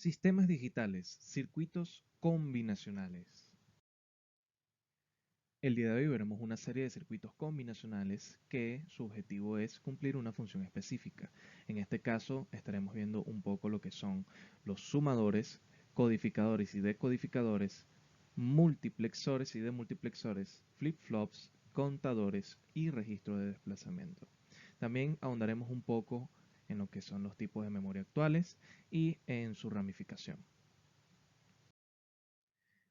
Sistemas digitales, circuitos combinacionales. El día de hoy veremos una serie de circuitos combinacionales que su objetivo es cumplir una función específica. En este caso estaremos viendo un poco lo que son los sumadores, codificadores y decodificadores, multiplexores y demultiplexores, flip-flops, contadores y registro de desplazamiento. También ahondaremos un poco en lo que son los tipos de memoria actuales y en su ramificación.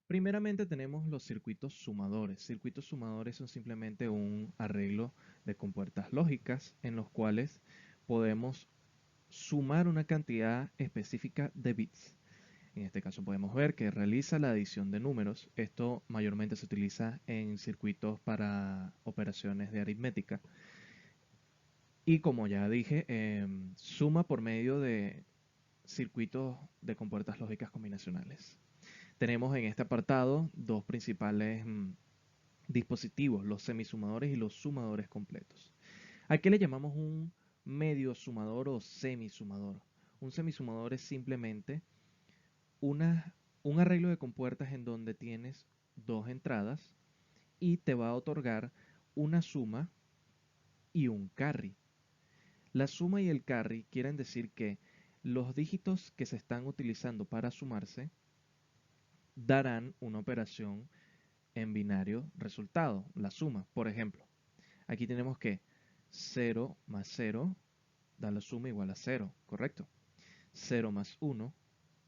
Primeramente tenemos los circuitos sumadores. Circuitos sumadores son simplemente un arreglo de compuertas lógicas en los cuales podemos sumar una cantidad específica de bits. En este caso podemos ver que realiza la adición de números. Esto mayormente se utiliza en circuitos para operaciones de aritmética. Y como ya dije, suma por medio de circuitos de compuertas lógicas combinacionales. Tenemos en este apartado dos principales dispositivos, los semisumadores y los sumadores completos. ¿A qué le llamamos un medio sumador o semisumador? Un semisumador es simplemente un arreglo de compuertas en donde tienes dos entradas y te va a otorgar una suma y un carry. La suma y el carry quieren decir que los dígitos que se están utilizando para sumarse darán una operación en binario resultado, la suma. Por ejemplo, aquí tenemos que 0 más 0 da la suma igual a 0, ¿correcto? 0 más 1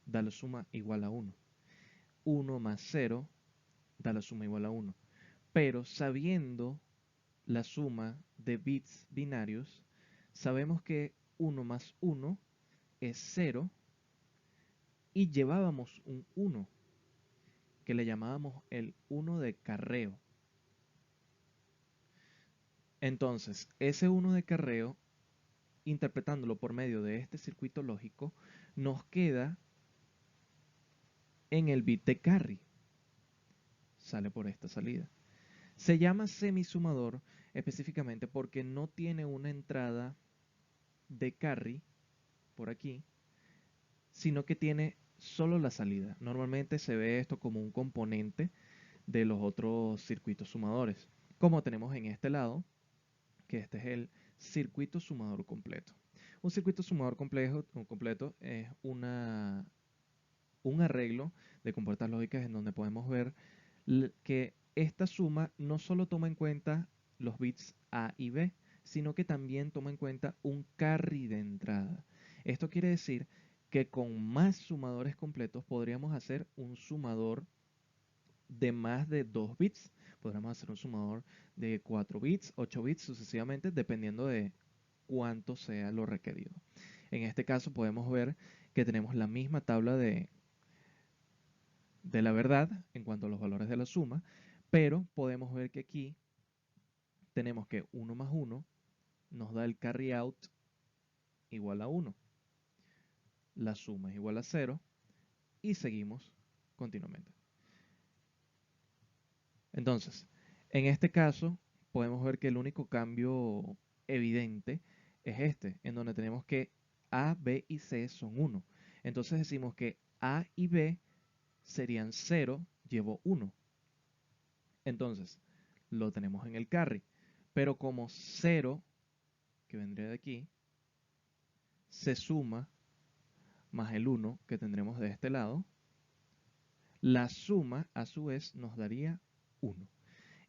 da la suma igual a 1. 1 más 0 da la suma igual a 1. Pero sabiendo la suma de bits binarios, sabemos que 1 más 1 es 0 y llevábamos un 1 que le llamábamos el 1 de carreo. Entonces, ese 1 de carreo, interpretándolo por medio de este circuito lógico, nos queda en el bit de carry. Sale por esta salida. Se llama semisumador específicamente porque no tiene una entrada de carry por aquí, sino que tiene solo la salida. Normalmente se ve esto como un componente de los otros circuitos sumadores, como tenemos en este lado, que este es el circuito sumador completo. Un circuito sumador completo es un arreglo de compuertas lógicas en donde podemos ver que esta suma no solo toma en cuenta los bits A y B, sino que también toma en cuenta un carry de entrada. Esto quiere decir que con más sumadores completos podríamos hacer un sumador de más de 2 bits. Podríamos hacer un sumador de 4 bits, 8 bits sucesivamente, dependiendo de cuánto sea lo requerido. En este caso podemos ver que tenemos la misma tabla de la verdad en cuanto a los valores de la suma, pero podemos ver que aquí tenemos que 1 más 1 nos da el carry out igual a 1. La suma es igual a 0 y seguimos continuamente. Entonces, en este caso podemos ver que el único cambio evidente es este, en donde tenemos que A, B y C son 1. Entonces decimos que A y B serían 0, llevo 1. Entonces, lo tenemos en el carry. Pero como 0, que vendría de aquí, se suma más el 1 que tendremos de este lado, la suma a su vez nos daría 1.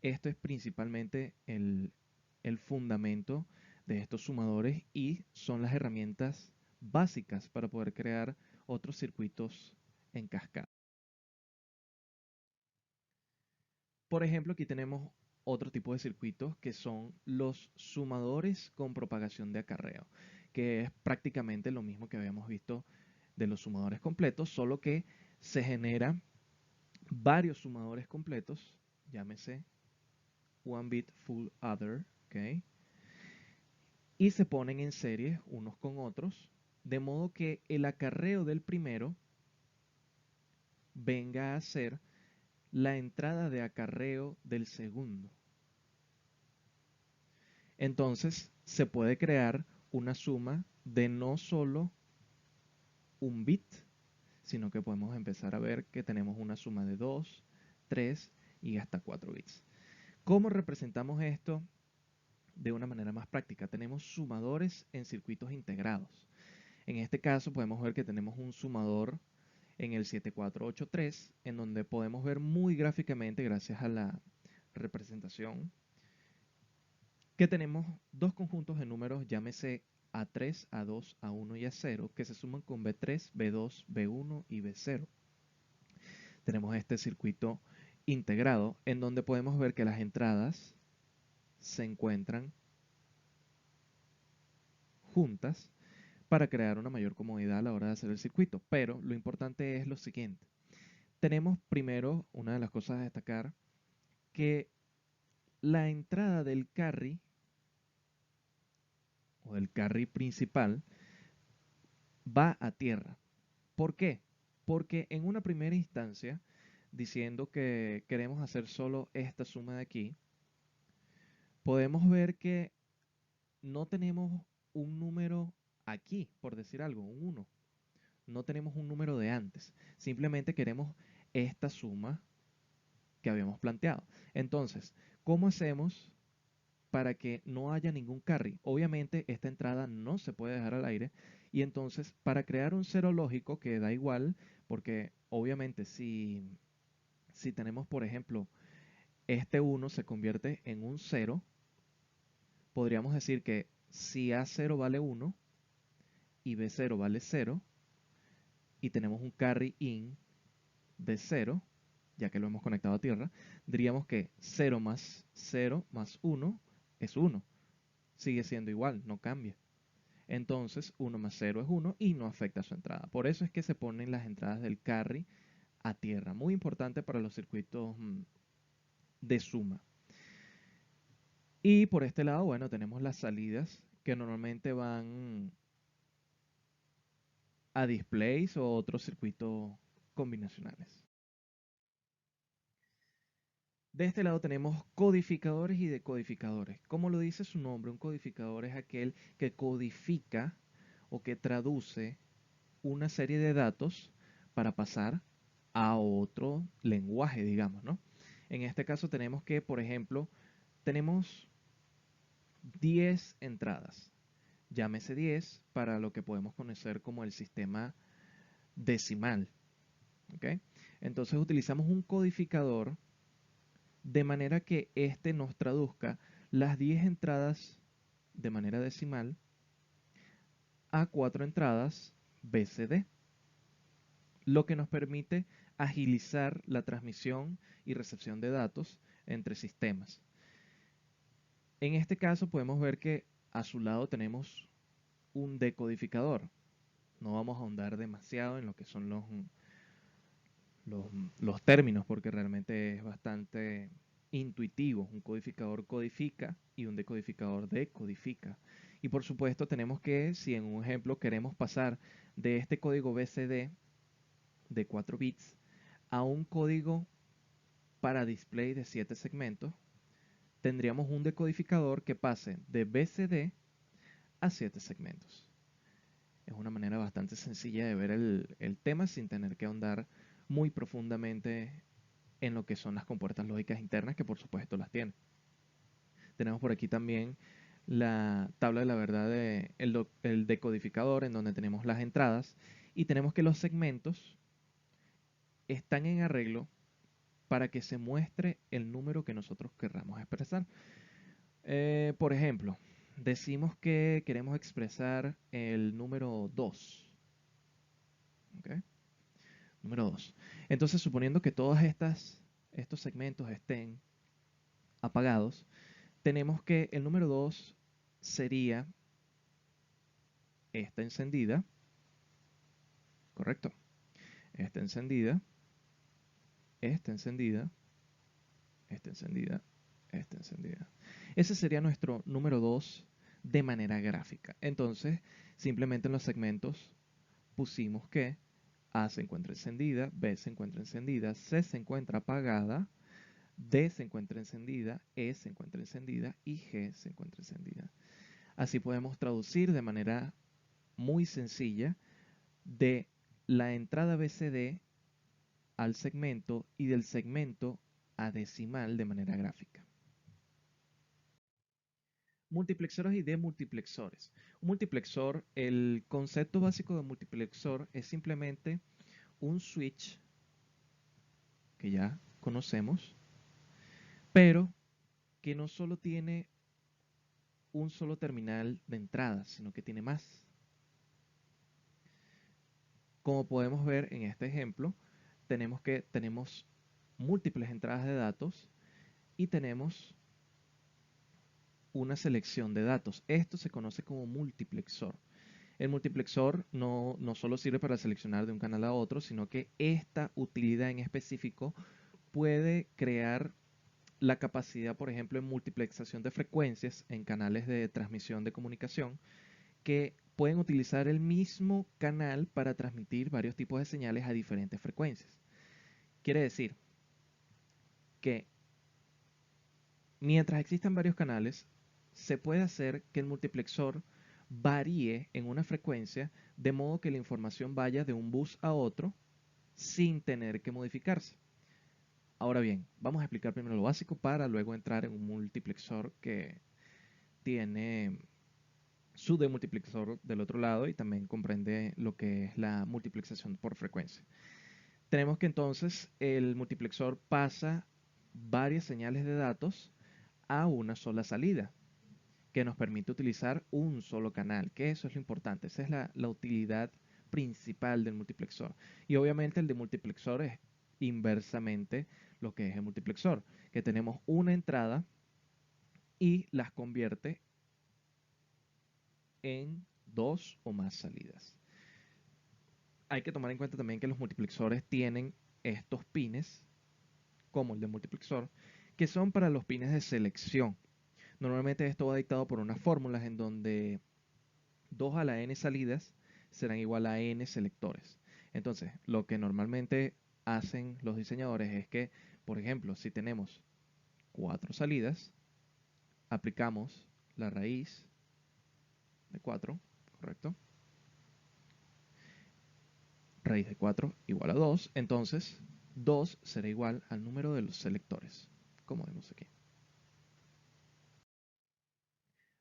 Esto es principalmente el fundamento de estos sumadores y son las herramientas básicas para poder crear otros circuitos en cascada. Por ejemplo, aquí tenemos otro tipo de circuitos que son los sumadores con propagación de acarreo, que es prácticamente lo mismo que habíamos visto de los sumadores completos, solo que se generan varios sumadores completos, llámese one bit full other, ¿ok? Y se ponen en serie unos con otros, de modo que el acarreo del primero venga a ser la entrada de acarreo del segundo. Entonces se puede crear una suma de no solo un bit, sino que podemos empezar a ver que tenemos una suma de 2, 3 y hasta 4 bits. ¿Cómo representamos esto de una manera más práctica? Tenemos sumadores en circuitos integrados. En este caso podemos ver que tenemos un sumador en el 7483, en donde podemos ver muy gráficamente, gracias a la representación, que tenemos dos conjuntos de números, llámese A3, A2, A1 y A0, que se suman con B3, B2, B1 y B0. Tenemos este circuito integrado en donde podemos ver que las entradas se encuentran juntas para crear una mayor comodidad a la hora de hacer el circuito. Pero lo importante es lo siguiente. Tenemos primero, una de las cosas a destacar, que la entrada del carry o del carry principal va a tierra. ¿Por qué? Porque en una primera instancia, diciendo que queremos hacer solo esta suma de aquí, podemos ver que no tenemos un número aquí, por decir algo, un 1. No tenemos un número de antes. Simplemente queremos esta suma que habíamos planteado. Entonces, ¿cómo hacemos para que no haya ningún carry? Obviamente esta entrada no se puede dejar al aire y entonces para crear un cero lógico que da igual, porque obviamente si tenemos por ejemplo este 1 se convierte en un 0, podríamos decir que si A0 vale 1 y B0 vale 0 y tenemos un carry in de 0, ya que lo hemos conectado a tierra, diríamos que 0 más 1 es 1. Sigue siendo igual, no cambia. Entonces 1 más 0 es 1 y no afecta a su entrada. Por eso es que se ponen las entradas del carry a tierra. Muy importante para los circuitos de suma. Y por este lado, bueno, tenemos las salidas que normalmente van a displays o otros circuitos combinacionales. De este lado tenemos codificadores y decodificadores. Como lo dice su nombre, un codificador es aquel que codifica o que traduce una serie de datos para pasar a otro lenguaje, digamos, ¿no? En este caso tenemos que, por ejemplo, tenemos 10 entradas. Llámese 10 para lo que podemos conocer como el sistema decimal. ¿Ok? Entonces utilizamos un codificador de manera que éste nos traduzca las 10 entradas de manera decimal a 4 entradas BCD, lo que nos permite agilizar la transmisión y recepción de datos entre sistemas. En este caso podemos ver que a su lado tenemos un decodificador. No vamos a ahondar demasiado en lo que son los, los términos porque realmente es bastante intuitivo. Un codificador codifica y un decodificador decodifica. Y por supuesto tenemos que, si en un ejemplo queremos pasar de este código BCD de 4 bits a un código para display de 7 segmentos, tendríamos un decodificador que pase de BCD a 7 segmentos. Es una manera bastante sencilla de ver el tema sin tener que ahondar muy profundamente en lo que son las compuertas lógicas internas, que por supuesto las tiene. Tenemos por aquí también la tabla de la verdad el decodificador, en donde tenemos las entradas y tenemos que los segmentos están en arreglo para que se muestre el número que nosotros querramos expresar. Por ejemplo, decimos que queremos expresar el número 2. ¿Okay? Número 2. Entonces, suponiendo que todos estos segmentos estén apagados, tenemos que el número 2 sería esta encendida, ¿correcto? Esta encendida, esta encendida, esta encendida, esta encendida. Ese sería nuestro número 2 de manera gráfica. Entonces, simplemente en los segmentos pusimos que A se encuentra encendida, B se encuentra encendida, C se encuentra apagada, D se encuentra encendida, E se encuentra encendida y G se encuentra encendida. Así podemos traducir de manera muy sencilla de la entrada BCD al segmento y del segmento a decimal de manera gráfica. Multiplexores y demultiplexores. Un multiplexor, el concepto básico de multiplexor es simplemente un switch que ya conocemos, pero que no solo tiene un solo terminal de entrada, sino que tiene más. Como podemos ver en este ejemplo, tenemos múltiples entradas de datos y tenemos una selección de datos. Esto se conoce como multiplexor. El multiplexor no solo sirve para seleccionar de un canal a otro, sino que esta utilidad en específico puede crear la capacidad, por ejemplo, en multiplexación de frecuencias en canales de transmisión de comunicación, que pueden utilizar el mismo canal para transmitir varios tipos de señales a diferentes frecuencias. Quiere decir que mientras existan varios canales, se puede hacer que el multiplexor varíe en una frecuencia de modo que la información vaya de un bus a otro sin tener que modificarse. Ahora bien, vamos a explicar primero lo básico para luego entrar en un multiplexor que tiene su demultiplexor del otro lado y también comprende lo que es la multiplexación por frecuencia. Tenemos que entonces el multiplexor pasa varias señales de datos a una sola salida, que nos permite utilizar un solo canal, que eso es lo importante, esa es la utilidad principal del multiplexor. Y obviamente el de multiplexor es inversamente lo que es el multiplexor, que tenemos una entrada y las convierte en dos o más salidas. Hay que tomar en cuenta también que los multiplexores tienen estos pines, como el de multiplexor, que son para los pines de selección. Normalmente esto va dictado por unas fórmulas en donde 2 a la n salidas serán igual a n selectores. Entonces, lo que normalmente hacen los diseñadores es que, por ejemplo, si tenemos 4 salidas, aplicamos la raíz de 4, ¿correcto? Raíz de 4 igual a 2, entonces 2 será igual al número de los selectores, como vemos aquí.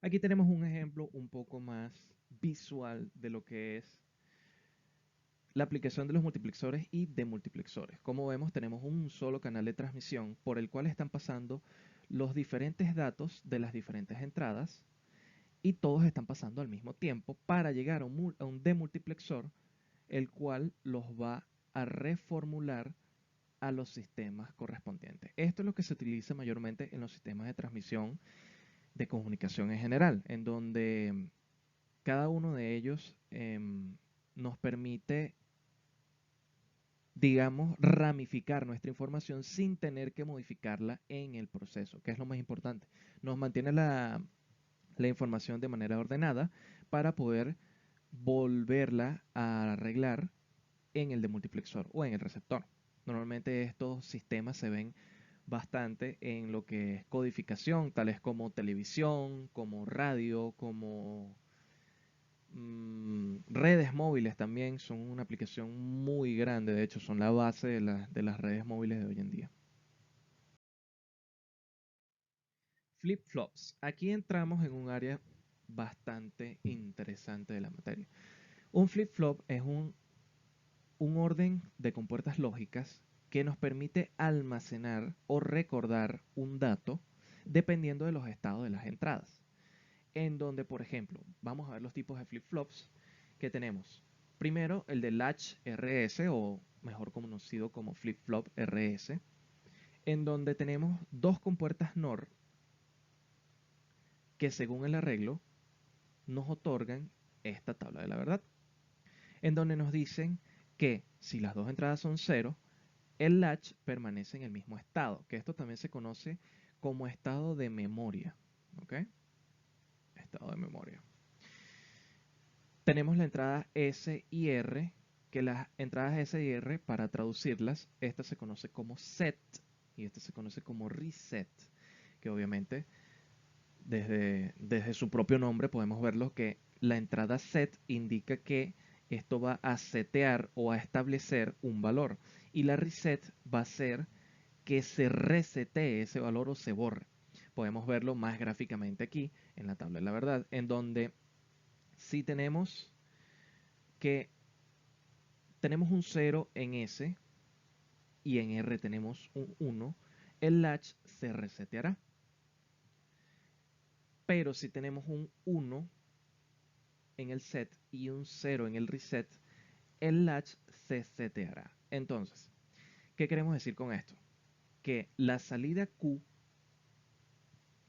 Aquí tenemos un ejemplo un poco más visual de lo que es la aplicación de los multiplexores y demultiplexores. Como vemos, tenemos un solo canal de transmisión por el cual están pasando los diferentes datos de las diferentes entradas y todos están pasando al mismo tiempo para llegar a un demultiplexor, el cual los va a reformular a los sistemas correspondientes. Esto es lo que se utiliza mayormente en los sistemas de transmisión de comunicación en general, en donde cada uno de ellos nos permite, digamos, ramificar nuestra información sin tener que modificarla en el proceso, que es lo más importante. Nos mantiene la información de manera ordenada para poder volverla a arreglar en el demultiplexor o en el receptor. Normalmente estos sistemas se ven bastante en lo que es codificación, tales como televisión, como radio, como redes móviles también son una aplicación muy grande, de hecho son la base de las redes móviles de hoy en día. Flip-flops. Aquí entramos en un área bastante interesante de la materia. Un flip-flop es un orden de compuertas lógicas que nos permite almacenar o recordar un dato dependiendo de los estados de las entradas. En donde, por ejemplo, vamos a ver los tipos de flip-flops que tenemos. Primero, el de latch RS, o mejor conocido como flip-flop RS, en donde tenemos dos compuertas NOR que según el arreglo nos otorgan esta tabla de la verdad, en donde nos dicen que si las dos entradas son 0, el latch permanece en el mismo estado, que esto también se conoce como estado de memoria. ¿Ok? Estado de memoria. Tenemos la entrada S y R, que las entradas S y R, para traducirlas, esta se conoce como set y esta se conoce como reset, que obviamente desde su propio nombre podemos verlo que la entrada set indica que esto va a setear o a establecer un valor. Y la reset va a ser que se resetee ese valor o se borre. Podemos verlo más gráficamente aquí en la tabla de la verdad, en donde si tenemos que tenemos un 0 en S y en R tenemos un 1, el latch se reseteará. Pero si tenemos un 1 en el set y un 0 en el reset, el latch se seteará. Entonces, ¿qué queremos decir con esto? Que la salida Q,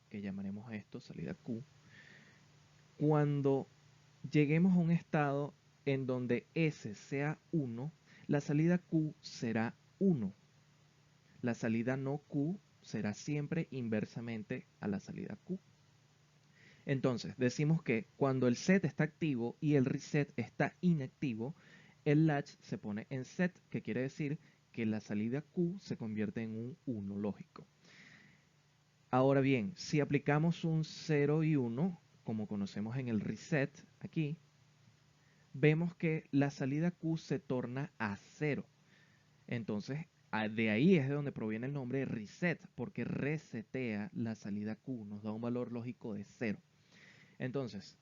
que llamaremos esto salida Q, cuando lleguemos a un estado en donde S sea 1, la salida Q será 1. La salida no Q será siempre inversamente a la salida Q. Entonces, decimos que cuando el set está activo y el reset está inactivo, el latch se pone en set, que quiere decir que la salida Q se convierte en un 1 lógico. Ahora bien, si aplicamos un 0 y 1, como conocemos en el reset aquí, vemos que la salida Q se torna a 0. Entonces, de ahí es de donde proviene el nombre reset, porque resetea la salida Q, nos da un valor lógico de 0. Entonces,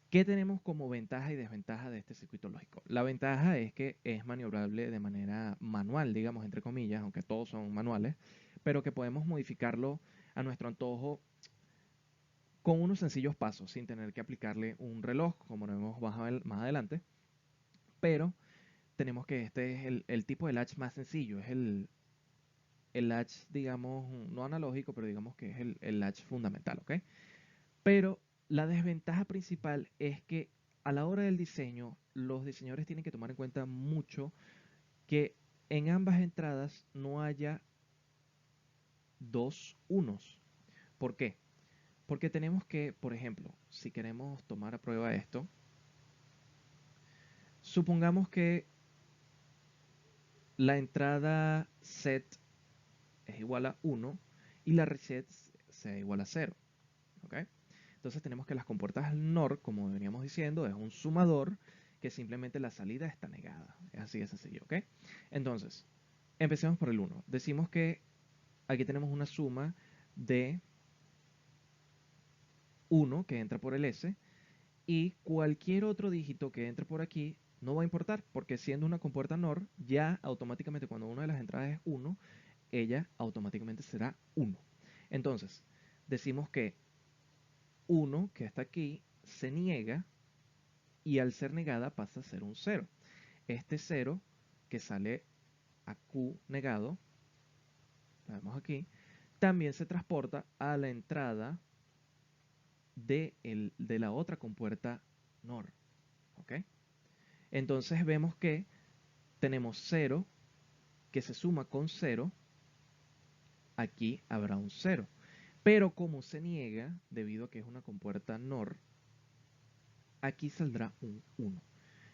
¿qué tenemos como ventaja y desventaja de este circuito lógico? La ventaja es que es maniobrable de manera manual, digamos, entre comillas, aunque todos son manuales, pero que podemos modificarlo a nuestro antojo con unos sencillos pasos, sin tener que aplicarle un reloj, como lo vemos más adelante. Pero tenemos que este es el tipo de latch más sencillo, es el latch, digamos, no analógico, pero digamos que es el latch fundamental, ¿ok? Pero la desventaja principal es que a la hora del diseño, los diseñadores tienen que tomar en cuenta mucho que en ambas entradas no haya dos unos. ¿Por qué? Porque tenemos que, por ejemplo, si queremos tomar a prueba esto, supongamos que la entrada set es igual a 1 y la reset sea igual a 0. ¿Ok? Entonces tenemos que las compuertas NOR, como veníamos diciendo, es un sumador que simplemente la salida está negada. Es así de sencillo, ¿ok? Entonces, empecemos por el 1. Decimos que aquí tenemos una suma de 1 que entra por el S y cualquier otro dígito que entre por aquí no va a importar, porque siendo una compuerta NOR, ya automáticamente cuando una de las entradas es 1, ella automáticamente será 1. Entonces, decimos que 1 que está aquí se niega y al ser negada pasa a ser un 0. Este 0 que sale a Q negado, lo vemos aquí, también se transporta a la entrada de la otra compuerta NOR. ¿Ok? Entonces vemos que tenemos 0 que se suma con 0, aquí habrá un 0. Pero como se niega, debido a que es una compuerta NOR, aquí saldrá un 1.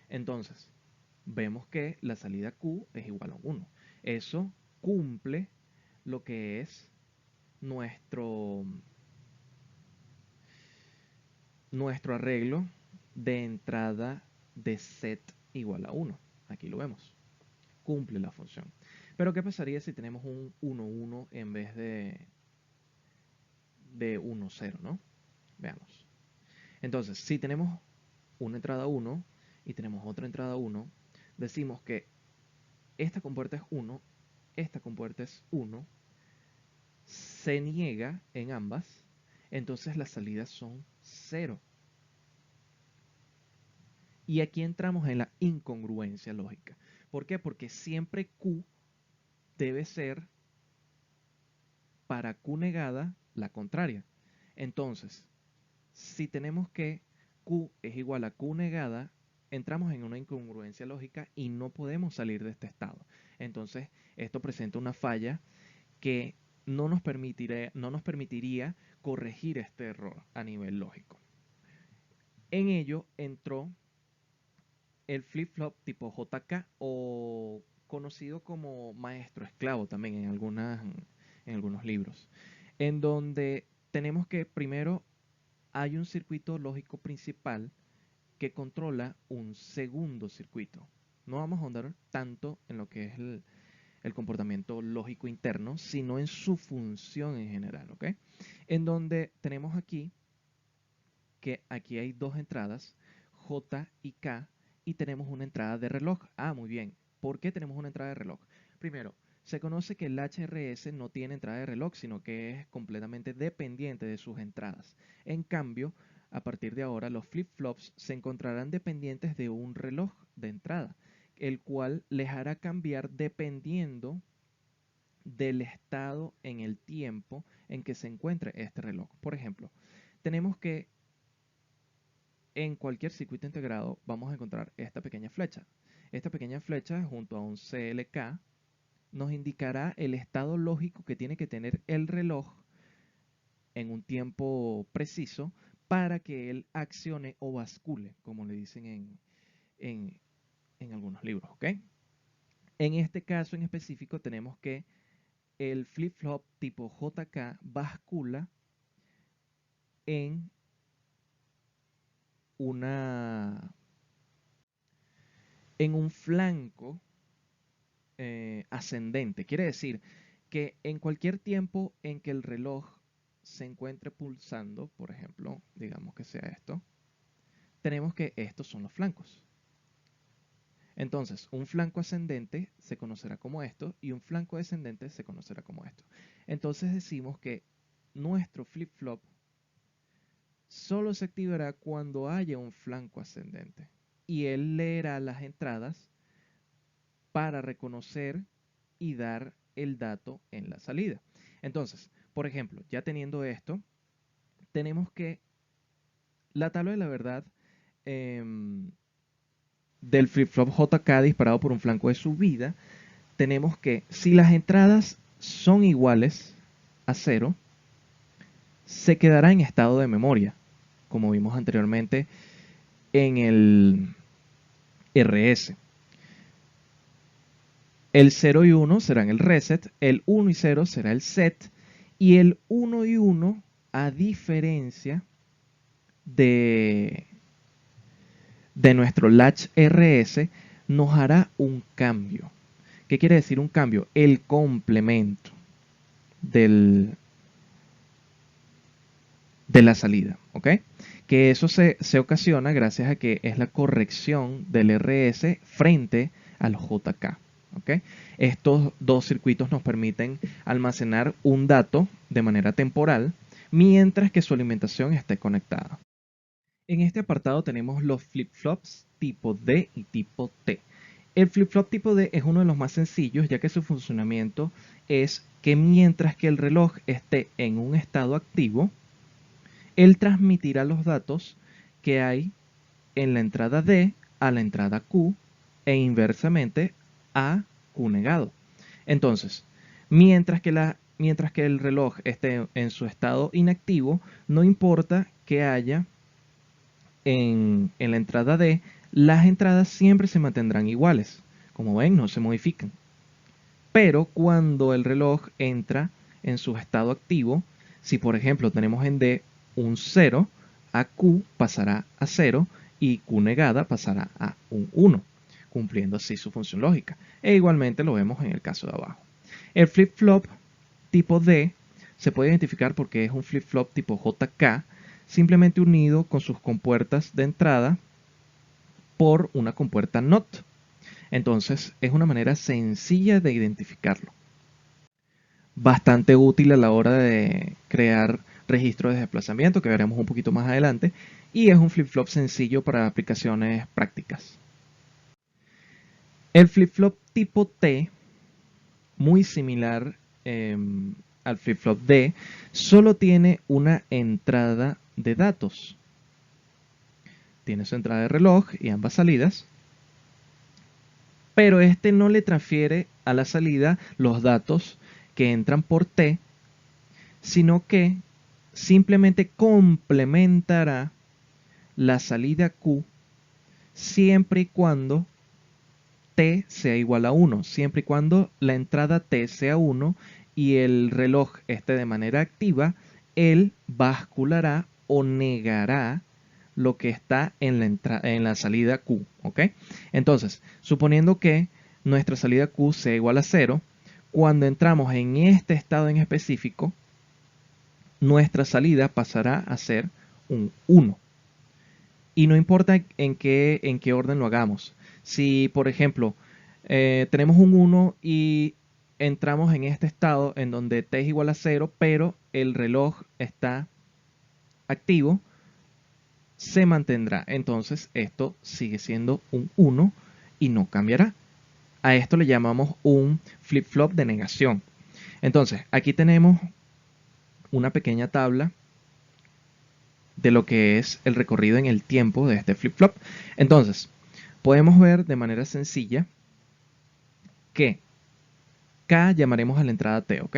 Entonces, vemos que la salida Q es igual a 1. Eso cumple lo que es nuestro, nuestro arreglo de entrada de set igual a 1. Aquí lo vemos. Cumple la función. Pero ¿qué pasaría si tenemos un 1, 1 en vez de 1, 0, ¿no? Veamos. Entonces, si tenemos una entrada 1 y tenemos otra entrada 1, decimos que esta compuerta es 1, esta compuerta es 1, se niega en ambas, entonces las salidas son 0. Y aquí entramos en la incongruencia lógica. ¿Por qué? Porque siempre Q debe ser para Q negada la contraria. Entonces, si tenemos que Q es igual a Q negada, entramos en una incongruencia lógica y no podemos salir de este estado. Entonces, esto presenta una falla que no nos permitiría corregir este error a nivel lógico. En ello entró el flip-flop tipo JK o conocido como maestro esclavo también en algunos libros, en donde tenemos que primero hay un circuito lógico principal que controla un segundo circuito. No vamos a ahondar tanto en lo que es el comportamiento lógico interno, sino en su función en general, ¿ok? En donde tenemos aquí que aquí hay dos entradas, J y K, y tenemos una entrada de reloj. Ah, muy bien. ¿Por qué tenemos una entrada de reloj? Primero, se conoce que el HRS no tiene entrada de reloj, sino que es completamente dependiente de sus entradas. En cambio, a partir de ahora, los flip-flops se encontrarán dependientes de un reloj de entrada, el cual les hará cambiar dependiendo del estado en el tiempo en que se encuentre este reloj. Por ejemplo, tenemos que en cualquier circuito integrado vamos a encontrar esta pequeña flecha. Esta pequeña flecha junto a un CLK nos indicará el estado lógico que tiene que tener el reloj en un tiempo preciso para que él accione o bascule, como le dicen en algunos libros, ¿ok? En este caso en específico tenemos que el flip-flop tipo JK bascula en una en un flanco ascendente. Quiere decir que en cualquier tiempo en que el reloj se encuentre pulsando, por ejemplo, digamos que sea esto, tenemos que estos son los flancos. Entonces, un flanco ascendente se conocerá como esto y un flanco descendente se conocerá como esto. Entonces decimos que nuestro flip-flop solo se activará cuando haya un flanco ascendente y él leerá las entradas para reconocer y dar el dato en la salida. Entonces, por ejemplo, ya teniendo esto, tenemos que la tabla de la verdad eh, del flip-flop JK disparado por un flanco de subida, tenemos que si las entradas son iguales a 0, se quedará en estado de memoria, como vimos anteriormente en el RS. El 0 y 1 serán el reset, el 1 y 0 será el set, y el 1 y 1, a diferencia de, de nuestro latch RS, nos hará un cambio. ¿Qué quiere decir un cambio? El complemento del, de la salida, ¿ok? Que eso se ocasiona gracias a que es la corrección del RS frente al JK. ¿Okay? Estos dos circuitos nos permiten almacenar un dato de manera temporal mientras que su alimentación esté conectada. En este apartado tenemos los flip-flops tipo D y tipo T. El flip-flop tipo D es uno de los más sencillos ya que su funcionamiento es que mientras que el reloj esté en un estado activo, él transmitirá los datos que hay en la entrada D a la entrada Q e inversamente a Q negado. Entonces, mientras que el reloj esté en su estado inactivo, no importa que haya en la entrada D, las entradas siempre se mantendrán iguales. Como ven, no se modifican. Pero cuando el reloj entra en su estado activo, si por ejemplo tenemos en D un 0, a Q pasará a 0 y Q negada pasará a un 1, cumpliendo así su función lógica. E igualmente lo vemos en el caso de abajo. El flip-flop tipo D se puede identificar porque es un flip-flop tipo JK, simplemente unido con sus compuertas de entrada por una compuerta NOT. Entonces es una manera sencilla de identificarlo. Bastante útil a la hora de crear registros de desplazamiento, que veremos un poquito más adelante, y es un flip-flop sencillo para aplicaciones prácticas. El flip-flop tipo T, muy similar al flip-flop D, solo tiene una entrada de datos. Tiene su entrada de reloj y ambas salidas, pero este no le transfiere a la salida los datos que entran por T, sino que simplemente complementará la salida Q siempre y cuando T sea igual a 1, siempre y cuando la entrada T sea 1 y el reloj esté de manera activa, él basculará o negará lo que está en la salida Q, ¿ok? Entonces, suponiendo que nuestra salida Q sea igual a 0, cuando entramos en este estado en específico, nuestra salida pasará a ser un 1. Y no importa en qué orden lo hagamos. Si, por ejemplo, tenemos un 1 y entramos en este estado en donde t es igual a 0, pero el reloj está activo, se mantendrá. Entonces esto sigue siendo un 1 y no cambiará. A esto le llamamos un flip-flop de negación. Entonces, aquí tenemos una pequeña tabla de lo que es el recorrido en el tiempo de este flip-flop. Entonces, podemos ver de manera sencilla que K llamaremos a la entrada T, ¿ok?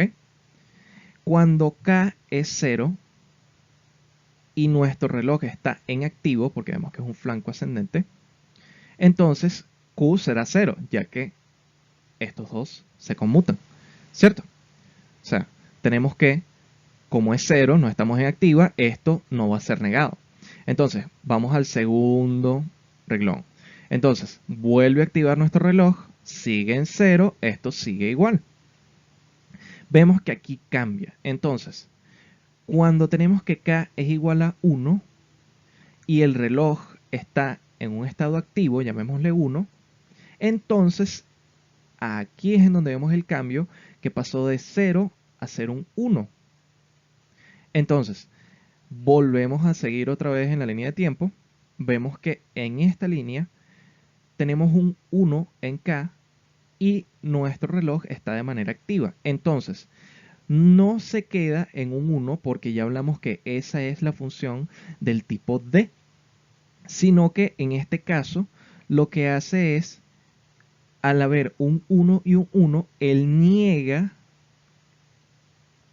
Cuando K es 0 y nuestro reloj está en activo, porque vemos que es un flanco ascendente, entonces Q será 0, ya que estos dos se conmutan, ¿cierto? O sea, tenemos que, como es 0, no estamos en activa, esto no va a ser negado. Entonces, vamos al segundo renglón. Entonces, vuelve a activar nuestro reloj, sigue en 0, esto sigue igual. Vemos que aquí cambia. Entonces, cuando tenemos que K es igual a 1 y el reloj está en un estado activo, llamémosle 1, entonces aquí es en donde vemos el cambio que pasó de 0 a ser un 1. Entonces, volvemos a seguir otra vez en la línea de tiempo. Vemos que en esta línea tenemos un 1 en K y nuestro reloj está de manera activa. Entonces, no se queda en un 1 porque ya hablamos que esa es la función del tipo D, sino que en este caso lo que hace es, al haber un 1 y un 1, él niega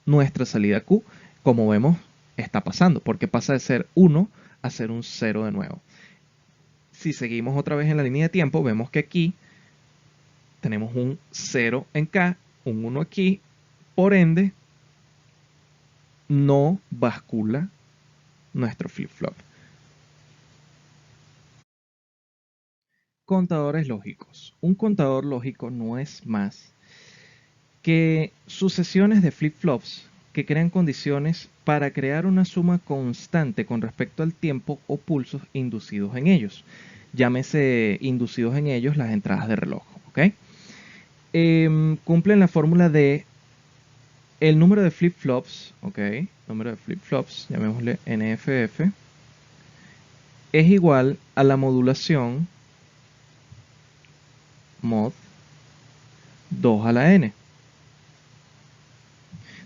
nuestra salida Q, como vemos está pasando, porque pasa de ser 1 a ser un 0 de nuevo. Si seguimos otra vez en la línea de tiempo, vemos que aquí tenemos un 0 en K, un 1 aquí, por ende no bascula nuestro flip-flop. Contadores lógicos. Un contador lógico no es más que sucesiones de flip-flops que crean condiciones para crear una suma constante con respecto al tiempo o pulsos inducidos en ellos. Llámese inducidos en ellos las entradas de reloj, ¿ok? Cumplen la fórmula de el número de flip-flops, ¿ok? Número de flip-flops, llamémosle NFF, es igual a la modulación mod 2 a la n,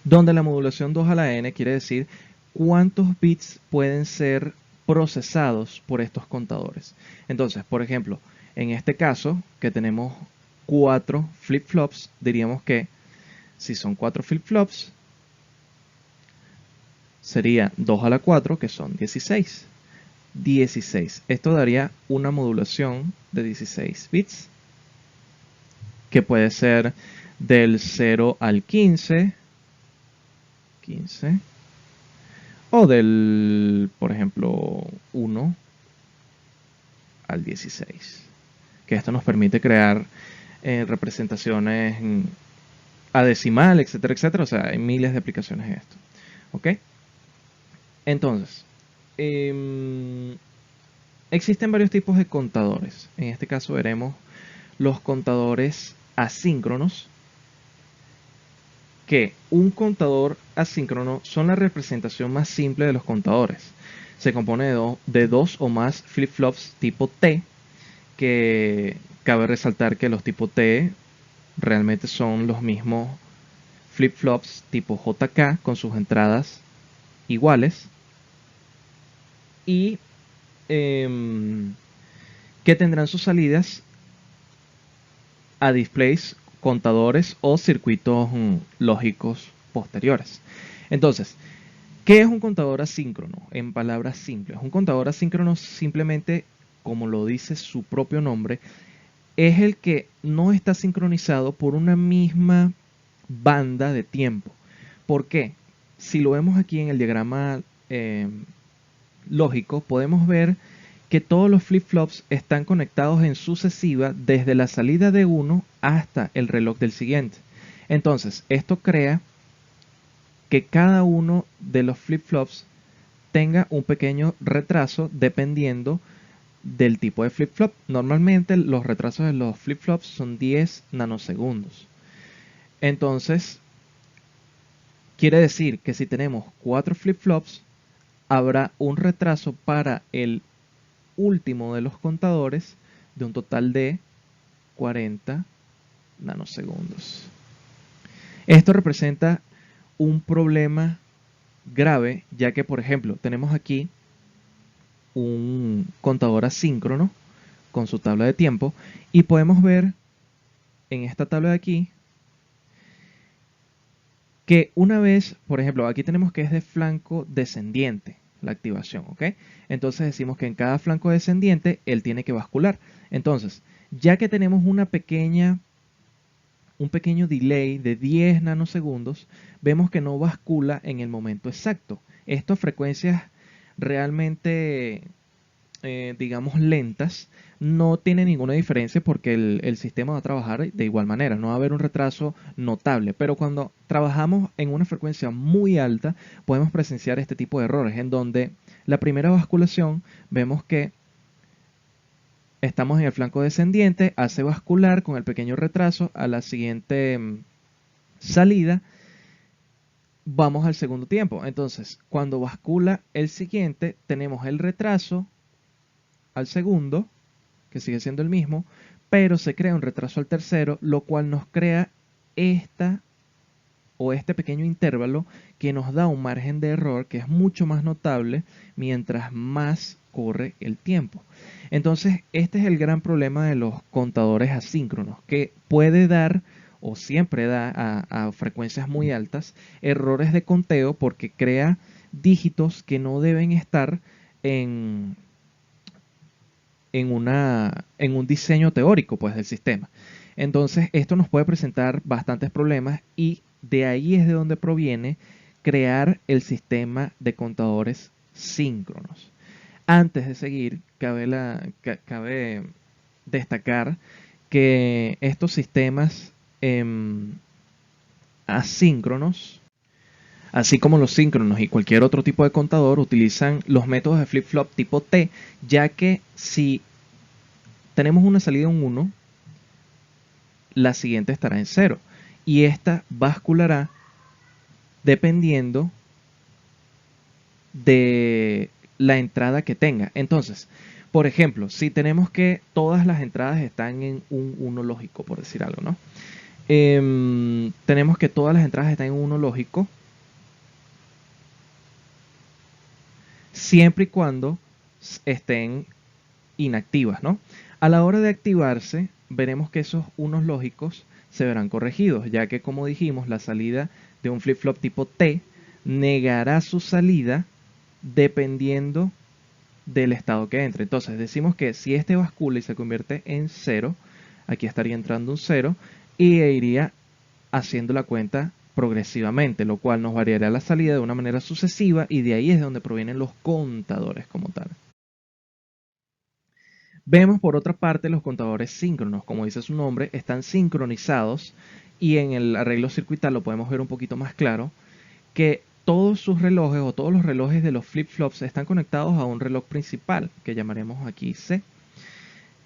donde la modulación 2 a la n quiere decir cuántos bits pueden ser procesados por estos contadores. Entonces, por ejemplo, en este caso, que tenemos 4 flip-flops, diríamos que si son 4 flip-flops, sería 2 a la 4, que son 16. 16. Esto daría una modulación de 16 bits, que puede ser del 0 al 15, o del, por ejemplo, 1 al 16. Que esto nos permite crear representaciones a decimal, etcétera, etcétera. O sea, hay miles de aplicaciones en esto. ¿Ok? Entonces, existen varios tipos de contadores. En este caso veremos los contadores asíncronos, que un contador asíncrono son la representación más simple de los contadores. Se compone de dos o más flip-flops tipo T, que cabe resaltar que los tipo T realmente son los mismos flip-flops tipo JK con sus entradas iguales, y que tendrán sus salidas a displays, contadores o circuitos lógicos posteriores. Entonces, ¿qué es un contador asíncrono? En palabras simples, un contador asíncrono simplemente, como lo dice su propio nombre, es el que no está sincronizado por una misma banda de tiempo. ¿Por qué? Si lo vemos aquí en el diagrama lógico, podemos ver que todos los flip-flops están conectados en sucesiva desde la salida de uno hasta el reloj del siguiente. Entonces, esto crea que cada uno de los flip-flops tenga un pequeño retraso dependiendo del tipo de flip-flop. Normalmente los retrasos de los flip-flops son 10 nanosegundos. Entonces, quiere decir que si tenemos 4 flip-flops, habrá un retraso para el último de los contadores de un total de 40 nanosegundos. Esto representa un problema grave, ya que, por ejemplo, tenemos aquí un contador asíncrono con su tabla de tiempo y podemos ver en esta tabla de aquí que una vez, por ejemplo, aquí tenemos que es de flanco descendiente la activación, ¿ok? Entonces decimos que en cada flanco descendiente él tiene que bascular. Entonces, ya que tenemos un pequeño delay de 10 nanosegundos, vemos que no bascula en el momento exacto. Estas frecuencias realmente, digamos, lentas, no tiene ninguna diferencia porque el sistema va a trabajar de igual manera, no va a haber un retraso notable, pero cuando trabajamos en una frecuencia muy alta podemos presenciar este tipo de errores en donde la primera basculación vemos que estamos en el flanco descendiente, hace bascular con el pequeño retraso a la siguiente salida, vamos al segundo tiempo. Entonces, cuando bascula el siguiente, tenemos el retraso al segundo, que sigue siendo el mismo, pero se crea un retraso al tercero, lo cual nos crea este pequeño intervalo que nos da un margen de error que es mucho más notable mientras más corre el tiempo. Entonces, este es el gran problema de los contadores asíncronos, que puede dar o siempre da a frecuencias muy altas errores de conteo porque crea dígitos que no deben estar en, en un diseño teórico pues, del sistema. Entonces, esto nos puede presentar bastantes problemas y de ahí es de donde proviene crear el sistema de contadores síncronos. Antes de seguir, cabe destacar que estos sistemas asíncronos, así como los síncronos y cualquier otro tipo de contador, utilizan los métodos de flip-flop tipo T, ya que si tenemos una salida en 1, la siguiente estará en 0 y esta basculará dependiendo de la entrada que tenga. Entonces, por ejemplo, si tenemos que todas las entradas están en un 1 lógico, por decir algo, ¿no? Tenemos que todas las entradas están en 1 lógico, siempre y cuando estén inactivas, ¿no? A la hora de activarse, veremos que esos unos lógicos se verán corregidos, ya que como dijimos, la salida de un flip-flop tipo T negará su salida dependiendo del estado que entre. Entonces decimos que si este bascula y se convierte en 0, aquí estaría entrando un 0 y iría haciendo la cuenta progresivamente, lo cual nos variará la salida de una manera sucesiva y de ahí es de donde provienen los contadores como tal. Vemos por otra parte los contadores síncronos, como dice su nombre, están sincronizados y en el arreglo circuital lo podemos ver un poquito más claro, que todos sus relojes o todos los relojes de los flip-flops están conectados a un reloj principal, que llamaremos aquí C.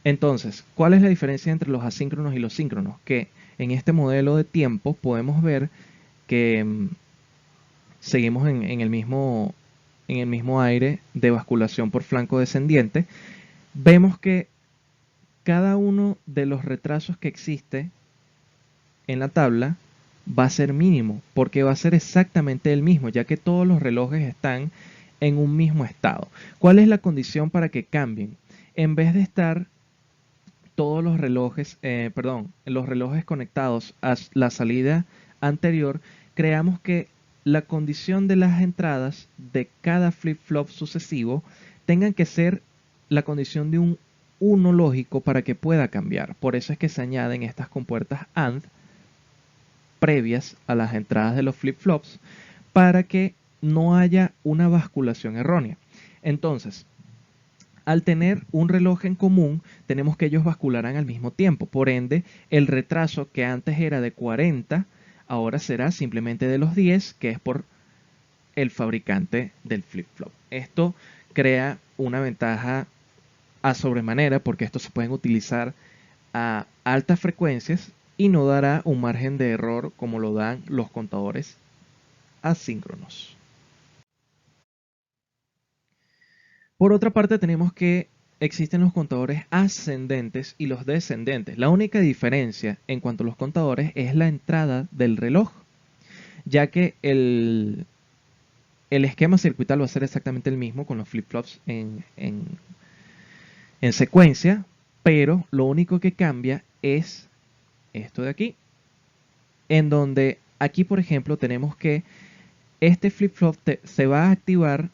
Entonces, ¿cuál es la diferencia entre los asíncronos y los síncronos? Que en este modelo de tiempo podemos ver que seguimos en el mismo aire de basculación por flanco descendiente. Vemos que cada uno de los retrasos que existe en la tabla va a ser mínimo, porque va a ser exactamente el mismo, ya que todos los relojes están en un mismo estado. ¿Cuál es la condición para que cambien? En vez de estar todos los relojes, los relojes conectados a la salida anterior, creamos que la condición de las entradas de cada flip-flop sucesivo tengan que ser la condición de un 1 lógico para que pueda cambiar. Por eso es que se añaden estas compuertas AND previas a las entradas de los flip-flops para que no haya una basculación errónea. Entonces, al tener un reloj en común, tenemos que ellos bascularán al mismo tiempo. Por ende, el retraso que antes era de 40, ahora será simplemente de los 10, que es por el fabricante del flip-flop. Esto crea una ventaja a sobremanera porque estos se pueden utilizar a altas frecuencias y no dará un margen de error como lo dan los contadores asíncronos. Por otra parte, tenemos que existen los contadores ascendentes y los descendentes. La única diferencia en cuanto a los contadores es la entrada del reloj, ya que el esquema circuital va a ser exactamente el mismo con los flip-flops en secuencia, pero lo único que cambia es esto de aquí, en donde aquí, por ejemplo, tenemos que este flip-flop se va a activar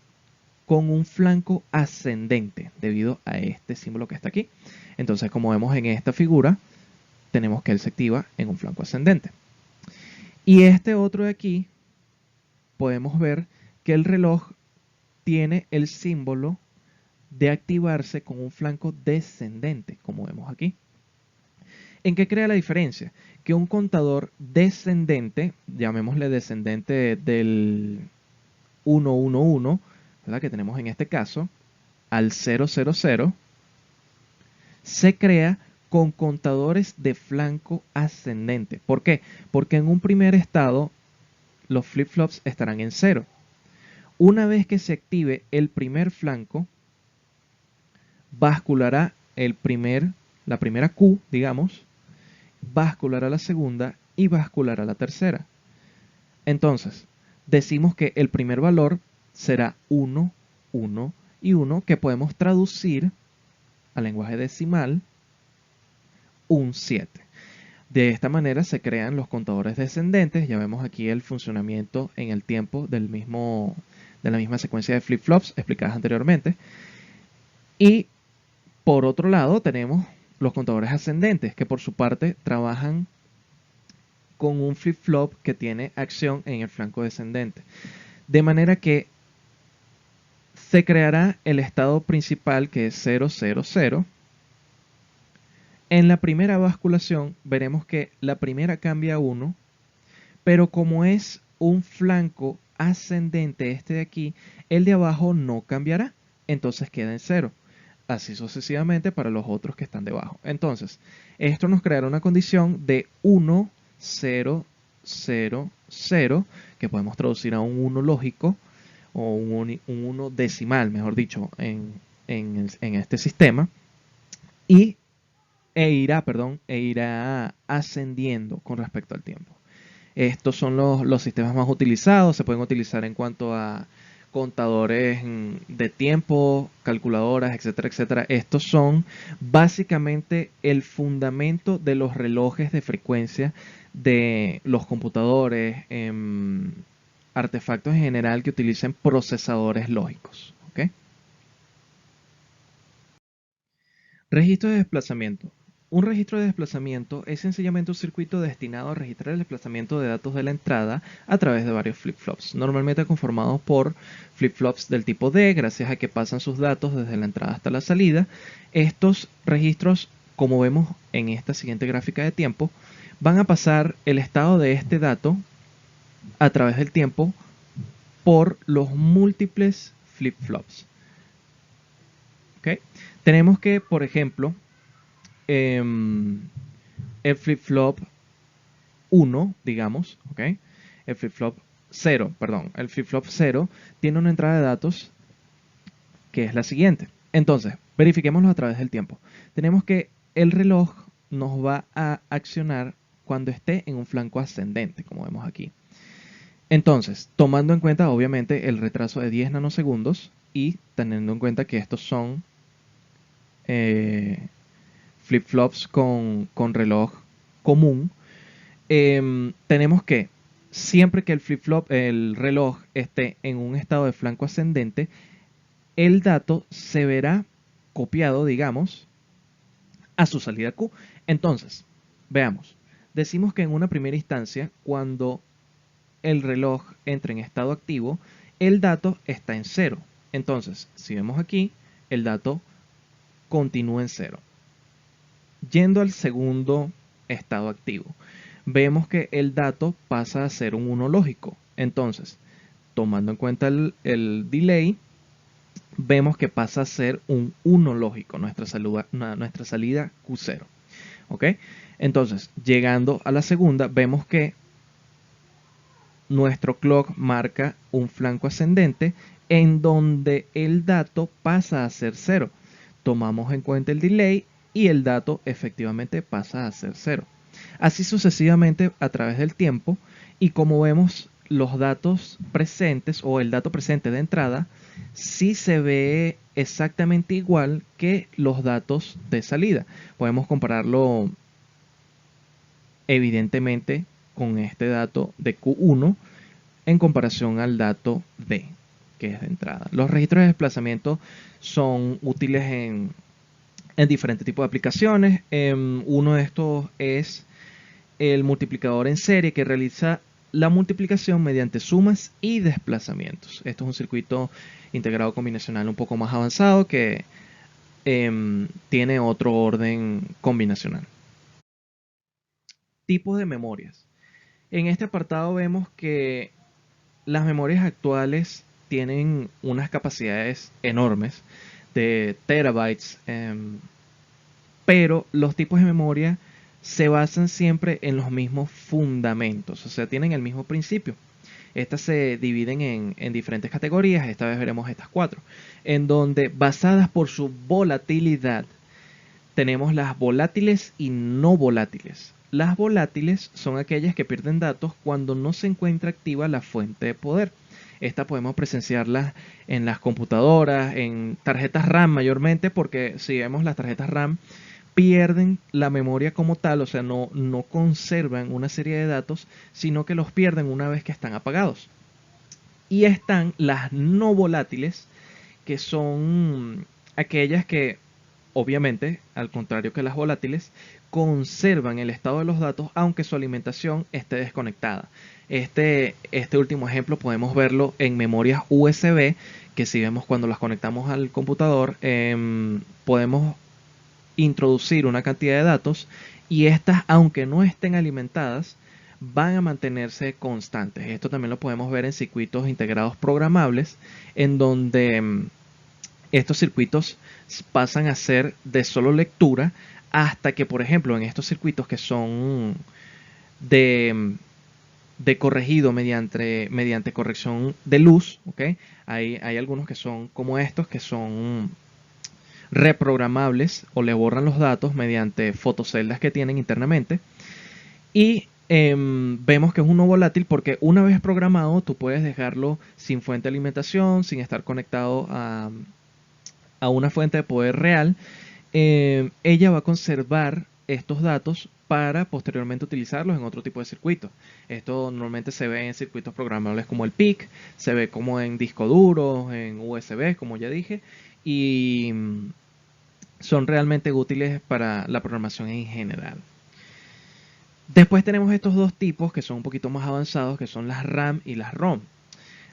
con un flanco ascendente debido a este símbolo que está aquí. Entonces, como vemos en esta figura, tenemos que él se activa en un flanco ascendente. Y este otro de aquí, podemos ver que el reloj tiene el símbolo de activarse con un flanco descendente, como vemos aquí. ¿En qué crea la diferencia? Que un contador descendente, llamémosle descendente del 111, ¿verdad? Que tenemos en este caso, al 000, se crea con contadores de flanco ascendente. ¿Por qué? Porque en un primer estado los flip-flops estarán en 0. Una vez que se active el primer flanco, basculará la primera Q, digamos, basculará la segunda y basculará la tercera. Entonces, decimos que el primer valor será 1, 1 y 1, que podemos traducir al lenguaje decimal un 7. De esta manera se crean los contadores descendentes. Ya vemos aquí el funcionamiento en el tiempo de la misma secuencia de flip-flops explicadas anteriormente. Y por otro lado tenemos los contadores ascendentes, que por su parte trabajan con un flip-flop que tiene acción en el flanco descendente. De manera que se creará el estado principal, que es 000. En la primera basculación veremos que la primera cambia a 1, pero como es un flanco ascendente este de aquí, el de abajo no cambiará, entonces queda en 0. Así sucesivamente para los otros que están debajo. Entonces, esto nos creará una condición de 1, 0, 0, 0, que podemos traducir a un 1 lógico, o un 1 decimal, mejor dicho, en este sistema, y irá ascendiendo con respecto al tiempo. Estos son los sistemas más utilizados, se pueden utilizar en cuanto a contadores de tiempo, calculadoras, etcétera, etcétera. Estos son básicamente el fundamento de los relojes de frecuencia de los computadores, artefactos en general que utilicen procesadores lógicos. ¿Okay? Registro de desplazamiento. Un registro de desplazamiento es sencillamente un circuito destinado a registrar el desplazamiento de datos de la entrada a través de varios flip-flops, normalmente conformados por flip-flops del tipo D, gracias a que pasan sus datos desde la entrada hasta la salida. Estos registros, como vemos en esta siguiente gráfica de tiempo, van a pasar el estado de este dato a través del tiempo por los múltiples flip-flops. ¿Okay? Tenemos que, por ejemplo, el flip-flop 1, digamos, ¿ok? El flip-flop 0, perdón, el flip-flop 0 tiene una entrada de datos que es la siguiente. Entonces, verifiquémoslo a través del tiempo. Tenemos que el reloj nos va a accionar cuando esté en un flanco ascendente, como vemos aquí. Entonces, tomando en cuenta obviamente el retraso de 10 nanosegundos y teniendo en cuenta que estos son flip-flops con reloj común, tenemos que siempre que el flip-flop, el reloj esté en un estado de flanco ascendente, el dato se verá copiado, digamos, a su salida Q. Entonces, veamos. Decimos que en una primera instancia, cuando el reloj entra en estado activo, el dato está en 0. Entonces, si vemos aquí, el dato continúa en 0. Yendo al segundo estado activo, vemos que el dato pasa a ser un 1 lógico. Entonces, tomando en cuenta el delay, vemos que pasa a ser un 1 lógico, nuestra salida Q0. ¿Ok? Entonces, llegando a la segunda, vemos que nuestro clock marca un flanco ascendente en donde el dato pasa a ser 0. Tomamos en cuenta el delay y el dato efectivamente pasa a ser 0. Así sucesivamente a través del tiempo, y como vemos, los datos presentes o el dato presente de entrada sí se ve exactamente igual que los datos de salida. Podemos compararlo evidentemente con este dato de Q1 en comparación al dato D, que es de entrada. Los registros de desplazamiento son útiles en diferentes tipos de aplicaciones. Uno de estos es el multiplicador en serie, que realiza la multiplicación mediante sumas y desplazamientos. Esto es un circuito integrado combinacional un poco más avanzado que tiene otro orden combinacional. Tipos de memorias. En este apartado vemos que las memorias actuales tienen unas capacidades enormes de terabytes, pero los tipos de memoria se basan siempre en los mismos fundamentos, o sea, tienen el mismo principio. Estas se dividen en diferentes categorías, esta vez veremos estas 4, en donde basadas por su volatilidad tenemos las volátiles y no volátiles. Las volátiles son aquellas que pierden datos cuando no se encuentra activa la fuente de poder. Esta podemos presenciarlas en las computadoras, en tarjetas RAM mayormente, porque si vemos las tarjetas RAM pierden la memoria como tal, o sea, no conservan una serie de datos, sino que los pierden una vez que están apagados. Y están las no volátiles, que son aquellas que, obviamente, al contrario que las volátiles, conservan el estado de los datos aunque su alimentación esté desconectada. Este último ejemplo podemos verlo en memorias USB, que si vemos cuando las conectamos al computador, podemos introducir una cantidad de datos y estas, aunque no estén alimentadas, van a mantenerse constantes. Esto también lo podemos ver en circuitos integrados programables, en donde estos circuitos pasan a ser de solo lectura hasta que, por ejemplo, en estos circuitos que son de corregido mediante corrección de luz, ¿okay? Hay algunos que son como estos, que son reprogramables o le borran los datos mediante fotoceldas que tienen internamente. Y vemos que es uno volátil porque una vez programado tú puedes dejarlo sin fuente de alimentación, sin estar conectado a una fuente de poder real. Ella va a conservar estos datos para posteriormente utilizarlos en otro tipo de circuitos. Esto normalmente se ve en circuitos programables como el PIC, se ve como en disco duro, en USB, como ya dije, y son realmente útiles para la programación en general. Después tenemos estos dos tipos que son un poquito más avanzados, que son las RAM y las ROM.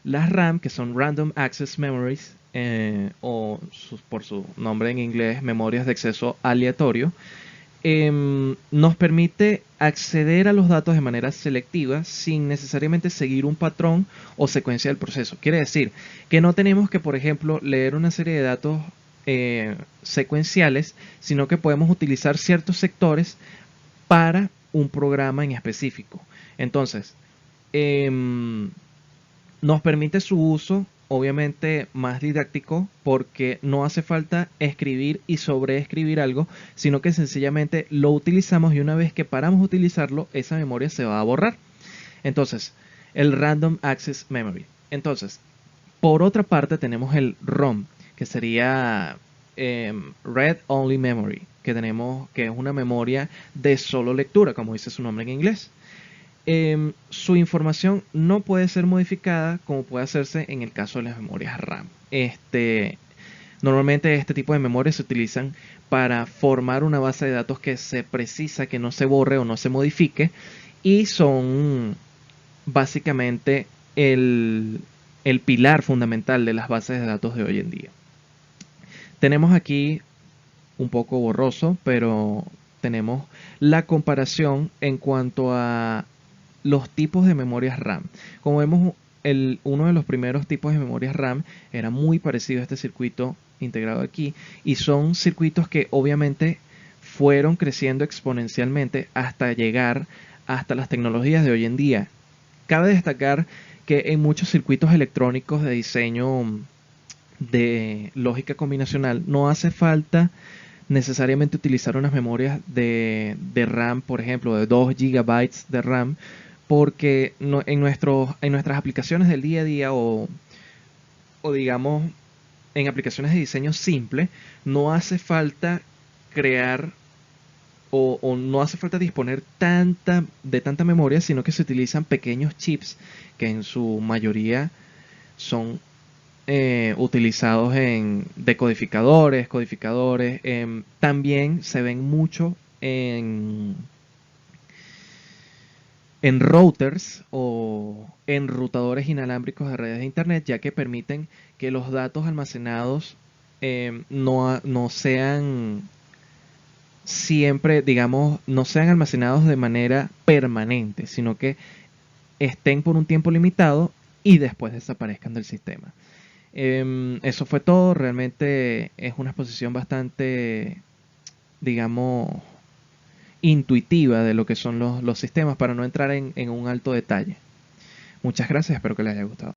Las RAM, que son Random Access Memories, por su nombre en inglés, memorias de acceso aleatorio, nos permite acceder a los datos de manera selectiva sin necesariamente seguir un patrón o secuencia del proceso. Quiere decir que no tenemos que, por ejemplo, leer una serie de datos secuenciales, sino que podemos utilizar ciertos sectores para un programa en específico. Entonces, nos permite su uso, obviamente más didáctico, porque no hace falta escribir y sobreescribir algo, sino que sencillamente lo utilizamos y una vez que paramos de utilizarlo, esa memoria se va a borrar. Entonces, el Random Access Memory. Entonces, por otra parte tenemos el ROM, que sería Read Only Memory, que es una memoria de solo lectura, como dice su nombre en inglés. Su información no puede ser modificada como puede hacerse en el caso de las memorias RAM. Normalmente este tipo de memorias se utilizan para formar una base de datos que se precisa que no se borre o no se modifique, y son básicamente el pilar fundamental de las bases de datos de hoy en día. Tenemos aquí un poco borroso, pero tenemos la comparación en cuanto a los tipos de memorias RAM. Como vemos, uno de los primeros tipos de memorias RAM era muy parecido a este circuito integrado aquí, y son circuitos que obviamente fueron creciendo exponencialmente hasta llegar hasta las tecnologías de hoy en día. Cabe destacar que en muchos circuitos electrónicos de diseño de lógica combinacional no hace falta necesariamente utilizar unas memorias de RAM, por ejemplo, de 2 gigabytes de RAM, porque en nuestras aplicaciones del día a día o digamos en aplicaciones de diseño simple, no hace falta crear o no hace falta disponer de tanta memoria, sino que se utilizan pequeños chips que en su mayoría son utilizados en decodificadores, codificadores. También se ven mucho en routers o enrutadores inalámbricos de redes de internet, ya que permiten que los datos almacenados no sean siempre, digamos, no sean almacenados de manera permanente, sino que estén por un tiempo limitado y después desaparezcan del sistema. Eso fue todo. Realmente es una exposición bastante, digamos, intuitiva de lo que son los sistemas para no entrar en un alto detalle. Muchas gracias, espero que les haya gustado.